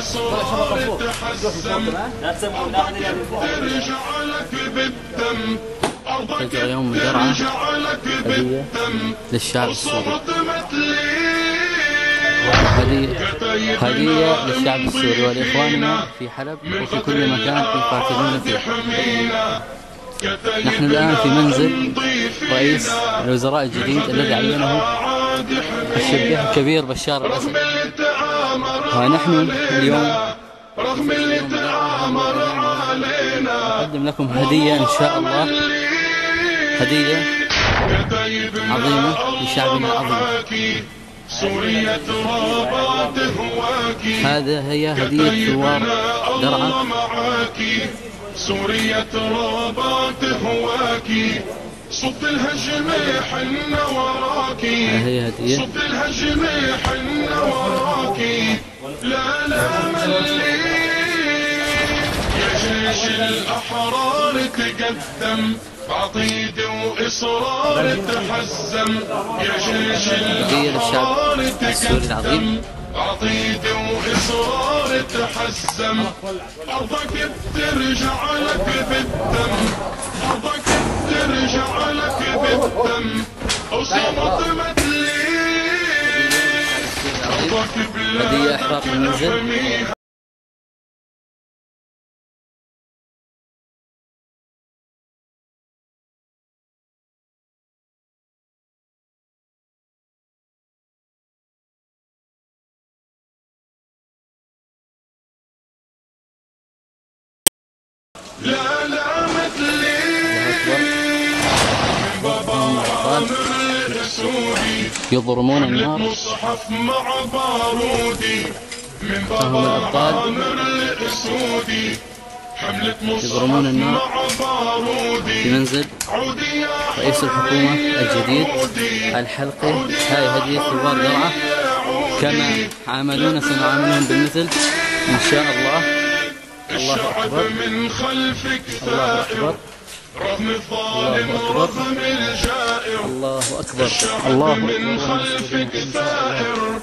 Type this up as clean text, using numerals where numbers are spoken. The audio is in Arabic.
إصرار تحزم ترجع لك بالدم أرضك ترجع لك بالدم للشعب السوري. هدية للشعب السوري ولإخواننا في حلب وفي كل مكان يقاتلون فيه. نحن الآن في منزل رئيس الوزراء الجديد الذي عينه الشبح الكبير بشار الأسد. ونحن اليوم نقدم لكم هدية إن شاء الله، هدية عظيمة لشعبنا العظيم. هذا هي هدية ثوار درعا. سوريا رابات هواكي صد الهجم حن وراكي. هي هدية صد الهجم حن وراكي. لا لا ملي يا جيش الأحرار تقدم بعقيد وإصرار تحزم. يا جيش الأحرار تقدم بعقيد وإصرار تحزم. أرضك بترجع لك بالدم. أرضك بترجع لك بالدم. وصمت مدلي أرضك بلادك نحميها. لا لا مثلي من بابا عامر الأسودي يضرمون النار مصحف مع بارودي. من بابا عامر الأسودي حملة مصحف مع بارودي. في منزل رئيس الحكومة الجديد الحلقي. هاي هدية ثوار درعا، كما عاملونا سنعاملهم بالمثل إن شاء الله. الله أكبر من خلفك الله أكبر رغم الظالم ورغم الجائر. الله أكبر الشعب من خلفك ثائر